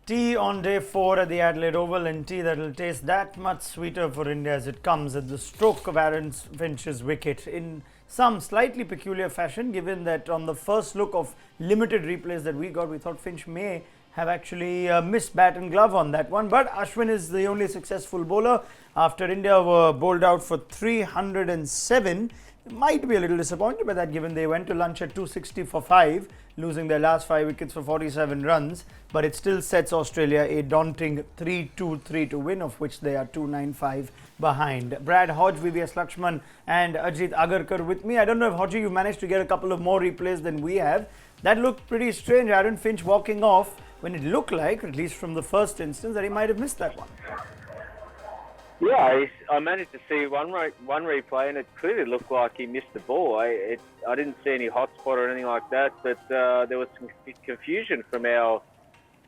Tea on day 4 at the Adelaide Oval, and tea that will taste that much sweeter for India as it comes at the stroke of Aaron Finch's wicket in some slightly peculiar fashion, given that on the first look of limited replays that we got, we thought Finch may have actually missed bat and glove on that one. But Ashwin is the only successful bowler after India were bowled out for 307. Might be a little disappointed by that, given they went to lunch at 260 for 5, losing their last 5 wickets for 47 runs. But it still sets Australia a daunting 3-2-3 to win, of which they are 295 behind. Brad Hodge, VVS Laxman and Ajit Agarkar with me. I don't know if Hodge, you managed to get a couple of more replays than we have. That looked pretty strange. Aaron Finch walking off when it looked like, at least from the first instance, that he might have missed that one. Yeah, I managed to see one replay, and it clearly looked like he missed the ball. I didn't see any hot spot or anything like that, but there was some confusion from our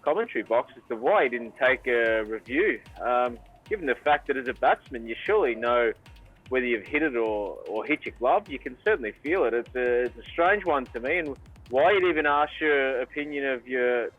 commentary box as to why he didn't take a review. Given the fact that as a batsman, you surely know whether you've hit it or hit your glove. You can certainly feel it. It's a strange one to me, and why you'd even ask your opinion of your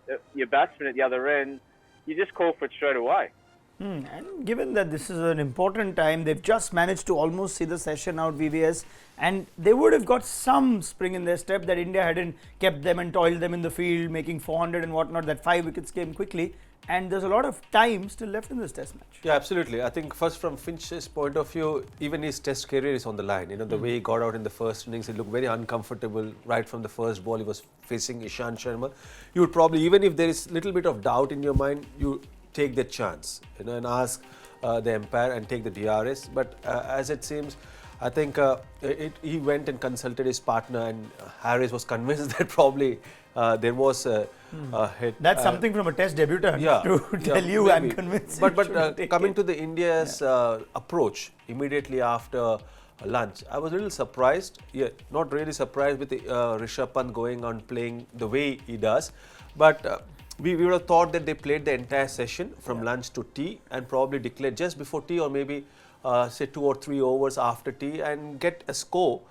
batsman at the other end, you just call for it straight away. And given that this is an important time, they've just managed to almost see the session out, VVS, and they would have got some spring in their step that India hadn't kept them and toiled them in the field, making 400 and whatnot. That 5 wickets came quickly, and there's a lot of time still left in this test match. Yeah, absolutely. I think first from Finch's point of view, even his test career is on the line. You know, the way he got out in the first innings, he looked very uncomfortable right from the first ball. He was facing Ishant Sharma. You would probably, even if there is a little bit of doubt in your mind, you take the chance, you know, and ask the umpire and take the DRS. But as it seems, I think he went and consulted his partner, and Harris was convinced that probably there was a hit. That's something from a test debutant to tell you maybe. and convince but you. But coming to the India's approach immediately after lunch, I was a little surprised. Yeah, not really surprised with the Rishabh Pant going on playing the way he does, but. We would have thought that they played the entire session from lunch to tea and probably declared just before tea, or maybe say 2 or 3 overs after tea, and get a score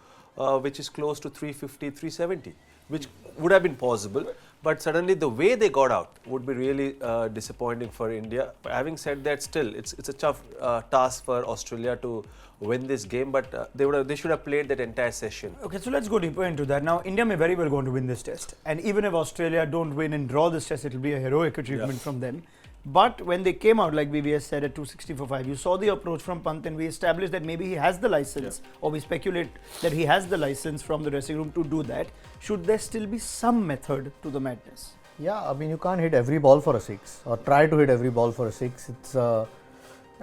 which is close to 350, 370, which would have been possible. But suddenly the way they got out would be really disappointing for India. But having said that, still it's a tough task for Australia to win this game, but they should have played that entire session. Okay, so let's go deeper into that. Now, India may very well go on to win this test, and even if Australia don't win and draw this test, it will be a heroic achievement from them. But when they came out, like VVS said, at 260 for 5, you saw the approach from Pant, and we established that maybe he has the license, or we speculate that he has the license from the dressing room to do that. Should there still be some method to the madness? Yeah, I mean, you can't hit every ball for a 6, or try to hit every ball for a 6. It's, I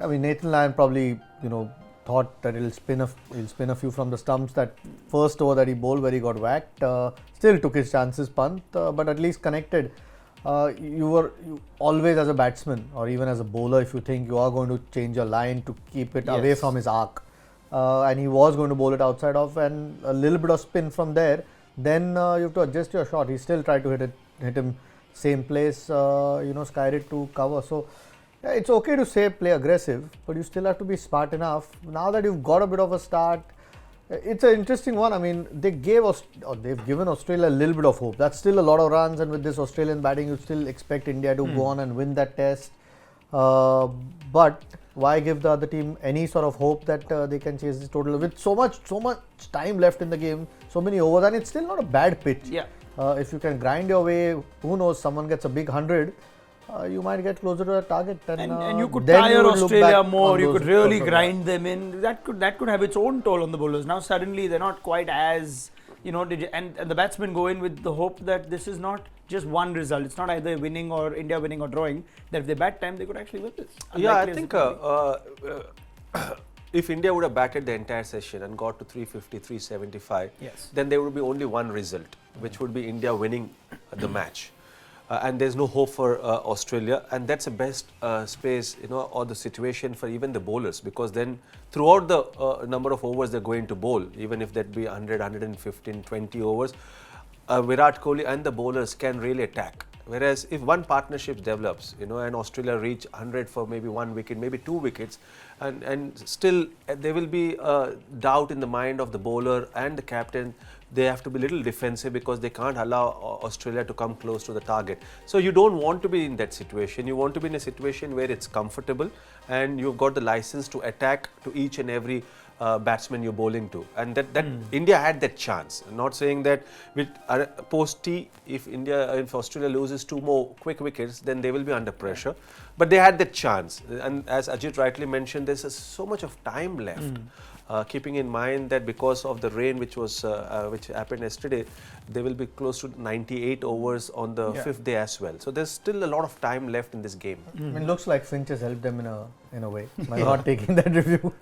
mean, Nathan Lyon probably, thought that he'll spin a few from the stumps. That first over that he bowled where he got whacked, still took his chances, Pant, but at least connected. You always, as a batsman or even as a bowler, if you think you are going to change your line to keep it away from his arc, and he was going to bowl it outside off, and a little bit of spin from there, then you have to adjust your shot. He still tried to hit him same place, skied it to cover. So it's okay to say play aggressive, but you still have to be smart enough. Now that you've got a bit of a start, it's an interesting one. I mean, they've given Australia a little bit of hope. That's still a lot of runs, and with this Australian batting, you still expect India to go on and win that test. But why give the other team any sort of hope that they can chase this total with so much time left in the game, so many overs, and it's still not a bad pitch. Yeah. If you can grind your way, who knows? Someone gets a big 100. You might get closer to a target, and you could tire Australia more. You could really grind them in. That could have its own toll on the bowlers. Now suddenly they're not quite as and the batsmen go in with the hope that this is not just one result. It's not either winning or India winning or drawing. That if they bat time, they could actually win this. Yeah, I think if India would have batted the entire session and got to 350, 375, then there would be only one result, which would be India winning the match. And there's no hope for Australia, and that's the best space, or the situation for even the bowlers, because then throughout the number of overs they're going to bowl, even if that be 100, 115, 20 overs, Virat Kohli and the bowlers can really attack. Whereas if one partnership develops, and Australia reach 100 for maybe 1 wicket, maybe 2 wickets, and still there will be doubt in the mind of the bowler and the captain they have to be a little defensive because they can't allow Australia to come close to the target. So you don't want to be in that situation. You want to be in a situation where it's comfortable and you've got the license to attack to each and every batsman you're bowling to, and that India had that chance. I'm not saying that with post T, if Australia loses 2 more quick wickets, then they will be under pressure. But they had that chance, and as Ajit rightly mentioned, there's so much of time left. Keeping in mind that because of the rain which happened yesterday, they will be close to 98 overs on the 5th day as well. So there's still a lot of time left in this game. I mean, looks like Finch has helped them in a way by not taking that review.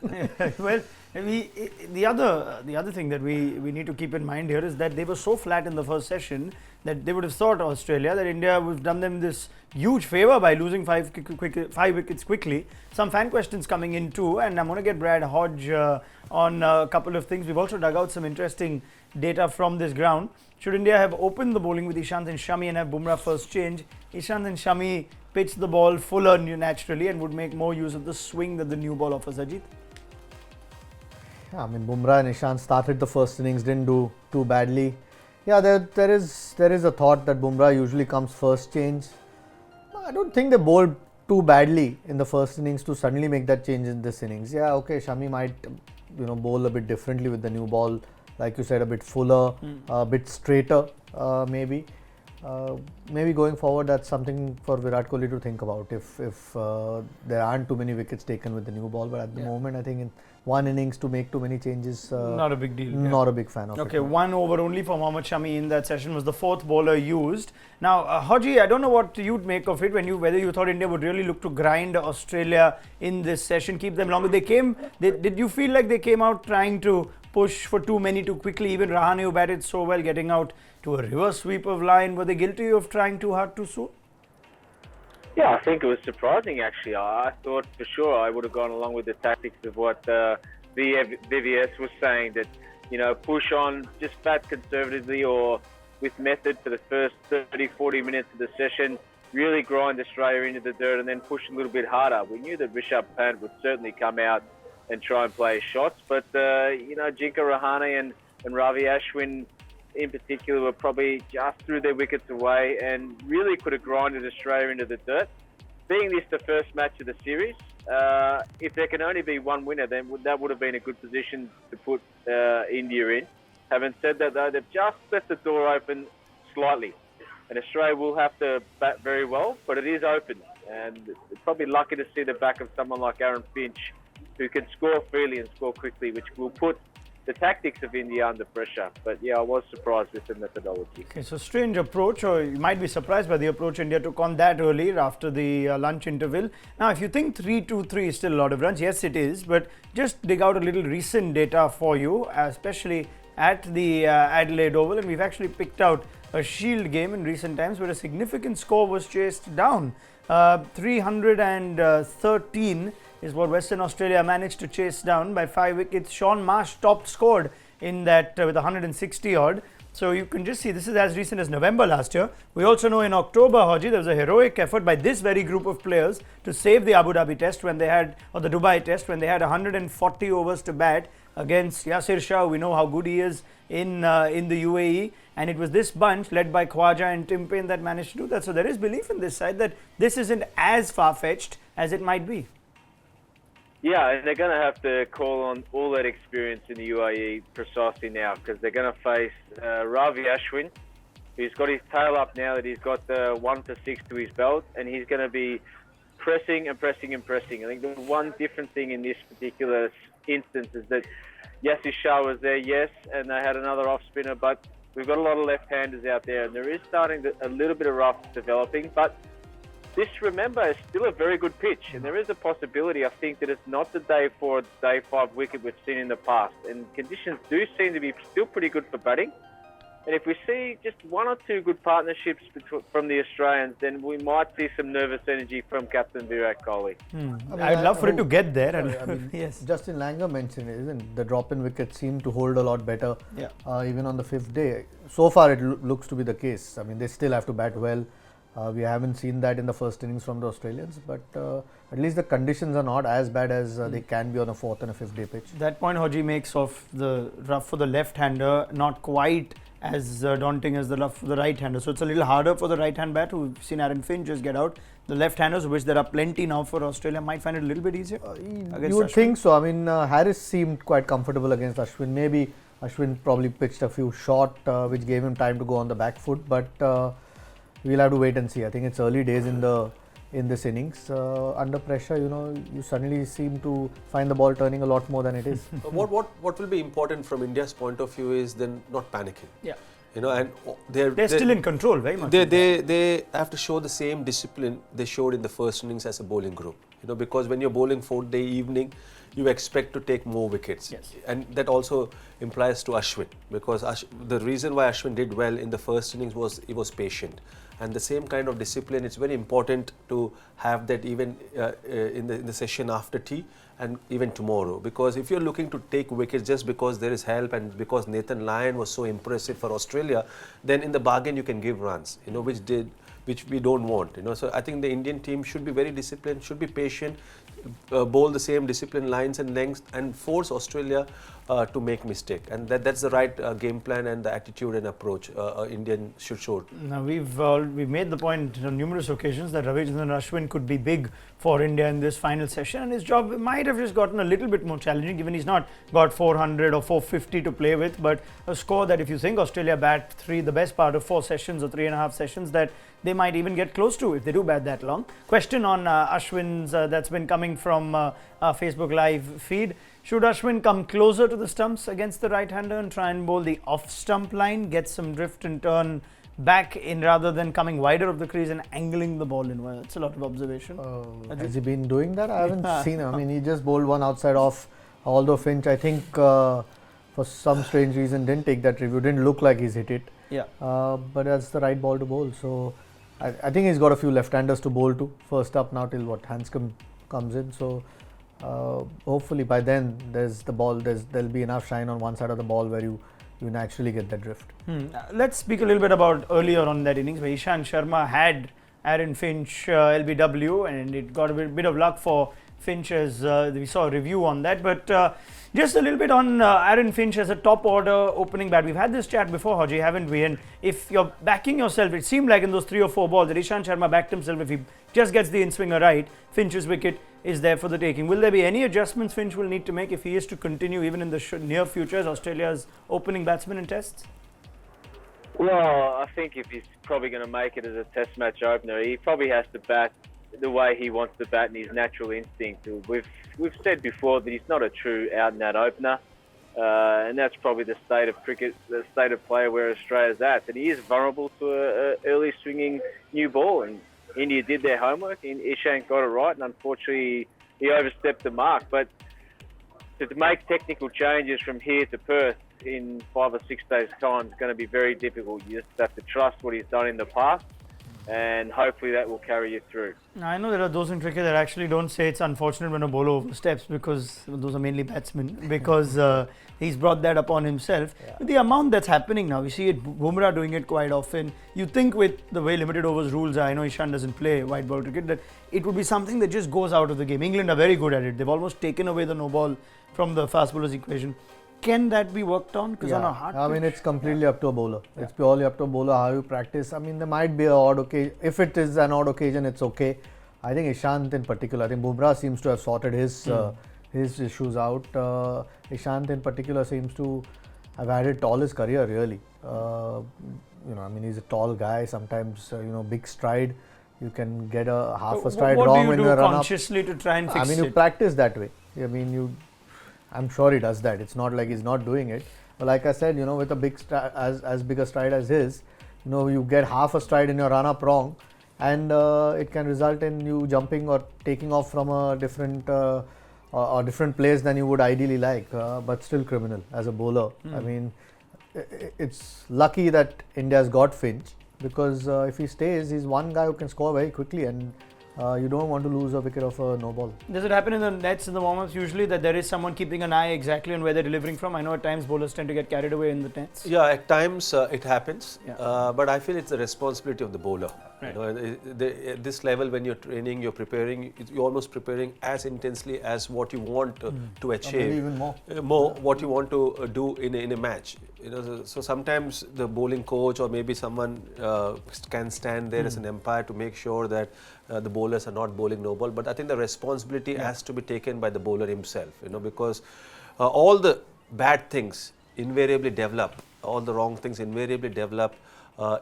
Well, the other thing that we need to keep in mind here is that they were so flat in the first session that they would have thought Australia that India would have done them this huge favour by losing 5 wickets quickly. Some fan questions coming in too, and I'm going to get Brad Hodge on a couple of things. We've also dug out some interesting data from this ground. Should India have opened the bowling with Ishant and Shami and have Bumrah first change, Ishant and Shami pitch the ball fuller naturally and would make more use of the swing that the new ball offers, Ajit? Yeah, I mean, Bumrah and Ishant started the first innings, didn't do too badly. Yeah, there is a thought that Bumrah usually comes first change. I don't think they bowled too badly in the first innings to suddenly make that change in this innings. Yeah, okay, Shami might bowl a bit differently with the new ball, like you said, a bit fuller, a bit straighter, maybe. Maybe going forward, that's something for Virat Kohli to think about if there aren't too many wickets taken with the new ball. But at the moment, I think in one innings to make too many changes, not a big deal. Not a big fan of it. Okay, 1 over only for Mohammad Shami in that session was the 4th bowler used. Now, Haji, I don't know what you'd make of it whether you thought India would really look to grind Australia in this session, keep them longer. Did you feel like they came out trying to push for too many too quickly? Even Rahane, who batted so well, getting out to a reverse sweep of line. Were they guilty of trying too hard too soon? Yeah, I think it was surprising actually. I thought for sure I would have gone along with the tactics of what VVS was saying, that, push on, just bat conservatively or with method for the first 30-40 minutes of the session, really grind Australia into the dirt and then push a little bit harder. We knew that Rishabh Pant would certainly come out and try and play shots, but Jinka Rahane and Ravi Ashwin in particular were probably just threw their wickets away and really could have grinded Australia into the dirt. Being this the first match of the series, if there can only be one winner, then that would have been a good position to put India in. Having said that, though, they've just left the door open slightly, and Australia will have to bat very well, but it is open, and it's probably lucky to see the back of someone like Aaron Finch, who can score freely and score quickly, which will put the tactics of India under pressure. But yeah, I was surprised with the methodology. Okay, so strange approach, or you might be surprised by the approach India took on that early after the lunch interval. Now, if you think 3-2-3 is still a lot of runs, yes it is, but just dig out a little recent data for you, especially at the Adelaide Oval, and we've actually picked out a Shield game in recent times where a significant score was chased down. 313 is what Western Australia managed to chase down by 5 wickets. Sean Marsh top scored in that with 160 odd. So you can just see this is as recent as November last year. We also know in October, Haji, there was a heroic effort by this very group of players to save the Abu Dhabi test when they had, or the Dubai test, when they had 140 overs to bat against Yasir Shah. We know how good he is in the UAE, and it was this bunch led by Khwaja and Tim Payne that managed to do that. So there is belief in this side that this isn't as far-fetched as it might be. Yeah, and they're going to have to call on all that experience in the UAE precisely now, because they're going to face Ravi Ashwin, who's got his tail up now that he's got the 1 for 6 to his belt, and he's going to be pressing and pressing and pressing. I think the one different thing in this particular instance is that Yasir Shah was there, yes, and they had another off spinner, but we've got a lot of left-handers out there, and there is starting a little bit of rough developing, but this, remember, is still a very good pitch, and there is a possibility, I think, that it's not the day 4, day 5 wicket we've seen in the past, and conditions do seem to be still pretty good for batting. And if we see just 1 or 2 good partnerships from the Australians, then we might see some nervous energy from Captain Virat Kohli. I'd love for it to get there. Yes. Justin Langer mentioned it, isn't it? The drop-in wickets seem to hold a lot better, even on the 5th day. So far, it looks to be the case. I mean, they still have to bat well. We haven't seen that in the first innings from the Australians, but at least the conditions are not as bad as they can be on a 4th and a 5th day pitch. That point Haji makes of the rough for the left-hander not quite as daunting as the rough for the right-hander. So it's a little harder for the right-hand bat, who've seen Aaron Finch just get out. The left-handers, which there are plenty now for Australia, might find it a little bit easier. You would think so. I mean, Harris seemed quite comfortable against Ashwin. Maybe Ashwin probably pitched a few short, which gave him time to go on the back foot, but we'll have to wait and see. I think it's early days in this innings. Under pressure, you suddenly seem to find the ball turning a lot more than it is. What will be important from India's point of view is then not panicking. Yeah. And they're still in control very much. They have to show the same discipline they showed in the first innings as a bowling group. Because when you're bowling 4th day evening, you expect to take more wickets. Yes. And that also implies to Ashwin, because the reason why Ashwin did well in the first innings was he was patient. And the same kind of discipline, it's very important to have that even in the session after tea and even tomorrow. Because if you're looking to take wickets just because there is help and because Nathan Lyon was so impressive for Australia, then in the bargain you can give runs, which we don't want. So I think the Indian team should be very disciplined, should be patient, bowl the same disciplined lines and lengths, and force Australia to make mistake. And that's the right game plan and the attitude and approach Indian should show. Now we've made the point on numerous occasions that Ravichandran Ashwin could be big for India in this final session, and his job might have just gotten a little bit more challenging, given he's not got 400 or 450 to play with, but a score that if you think Australia bat the best part of 4 sessions or 3.5 sessions, that they might even get close to if they do bat that long. Question on Ashwin's that's been coming from our Facebook Live feed. Should Ashwin come closer to the stumps against the right-hander and try and bowl the off-stump line, get some drift and turn back in rather than coming wider of the crease and angling the ball in? Well, that's a lot of observation. Has he been doing that? I haven't seen him. I mean, he just bowled one outside off, although Finch, I think, for some strange reason, didn't take that review. Didn't look like he's hit it. Yeah. But that's the right ball to bowl. So I think he's got a few left-handers to bowl to. First up now till Hanscom comes in. So hopefully by then there'll be enough shine on one side of the ball where you naturally get that drift. Let's speak a little bit about earlier on that innings where Ishant Sharma had Aaron Finch LBW, and it got a bit of luck for Finch as we saw a review on that. But just a little bit on Aaron Finch as a top order opening bat. We've had this chat before, Haji, haven't we? And if you're backing yourself, it seemed like in those 3 or 4 balls that Ishant Sharma backed himself. If he just gets the in-swinger right, Finch's wicket is there for the taking. Will there be any adjustments Finch will need to make if he is to continue even in the near future as Australia's opening batsman in tests? Well, I think if he's probably going to make it as a test match opener, he probably has to bat the way he wants to bat and his natural instinct. We've said before that he's not a true out-and-out opener, and that's probably the state of cricket, the state of play where Australia's at. That he is vulnerable to a early swinging new ball, and India did their homework, and Ishant got it right, and unfortunately he overstepped the mark. But to make technical changes from here to Perth in 5 or 6 days' time is going to be very difficult. You just have to trust what he's done in the past, and hopefully that will carry you through. I know there are those in cricket that actually don't say it's unfortunate when a bowler oversteps, because those are mainly batsmen, because he's brought that upon himself. Yeah. The amount that's happening now, we see it, Bumrah doing it quite often. You think with the way limited overs rules are, I know Ishant doesn't play white ball cricket, that it would be something that just goes out of the game. England are very good at it. They've almost taken away the no ball from the fast bowlers equation. Can that be worked on? Because on a hard I mean, pitch, it's completely up to a bowler. It's purely up to a bowler how you practice. I mean, there might be an odd occasion. If it is an odd occasion, it's okay. I think Ishant in particular, I think Bumrah seems to have sorted his issues out. Ishant in particular seems to have had it all his career, really. I mean, he's a tall guy. Sometimes, big stride. You can get a half a stride wrong when you run up. What do you do consciously to try and fix it? I mean, you practice that way. I mean, I'm sure he does that. It's not like he's not doing it. But like I said, with a big as big a stride as his, you get half a stride in your run up wrong, and it can result in you jumping or taking off from a different place than you would ideally like, but still criminal as a bowler. I mean, it's lucky that India's got Finch, because if he stays, he's one guy who can score very quickly, and You don't want to lose a wicket of a no ball. Does it happen in the nets in the warm-ups usually that there is someone keeping an eye exactly on where they're delivering from? I know at times bowlers tend to get carried away in the nets. Yeah, at times it happens, Yeah. but I feel it's the responsibility of the bowler. Right. You know, at this level, when you're training, you're preparing, you're almost preparing as intensely as what you want to Or achieve. maybe even more. More what you want to do in a match. You know, so sometimes the bowling coach or maybe someone can stand there as an umpire to make sure that the bowlers are not bowling no ball. But I think the responsibility has to be taken by the bowler himself. You know, because all the bad things invariably develop, all the wrong things invariably develop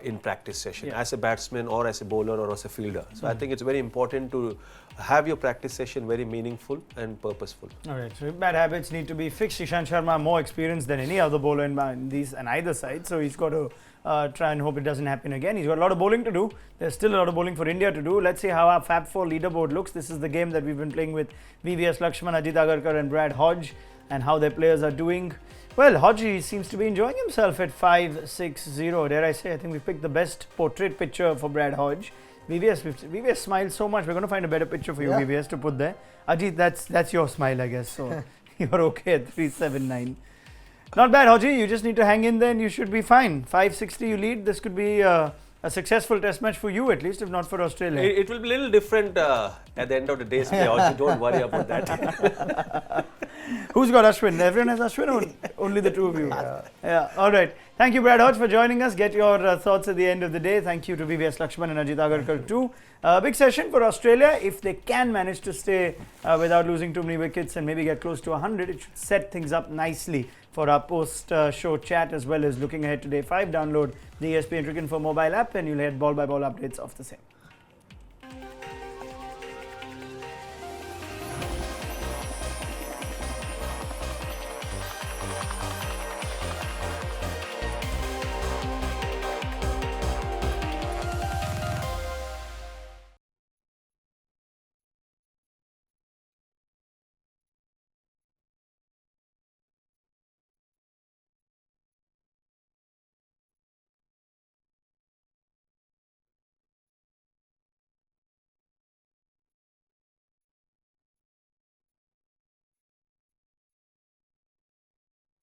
in practice session as a batsman or as a bowler or as a fielder. So I think it's very important to have your practice session very meaningful and purposeful. Alright, so bad habits need to be fixed. Ishant Sharma more experienced than any other bowler in these and either side, so he's got to try and hope it doesn't happen again. He's got a lot of bowling to do. There's still a lot of bowling for India to do. Let's see how our Fab 4 leaderboard looks. This is the game that we've been playing with VVS Laxman, Ajit Agarkar and Brad Hodge, and how their players are doing. Well, Hodge seems to be enjoying himself at 5-6-0. Dare I say, I think we picked the best portrait picture for Brad Hodge. VVS smiles so much. We're going to find a better picture for you, Yeah. VVS, to put there. Ajit, that's your smile, I guess. So you're okay at 379. Not bad, Hodge. You just need to hang in there and you should be fine. 560 you lead. This could be a successful test match for you, at least, if not for Australia. It will be a little different at the end of the day's play. Also, don't worry about that. Who's got Ashwin? Everyone has Ashwin or only the two of you? Yeah. All right. Thank you, Brad Hodge, for joining us. Get your thoughts at the end of the day. Thank you to VVS Laxman and Ajit Agarkar too. Big session for Australia. If they can manage to stay without losing too many wickets and maybe get close to 100, it should set things up nicely for our post-show chat as well as looking ahead to day 5. Download the ESPN Cricinfo mobile app and you'll get ball-by-ball updates of the same.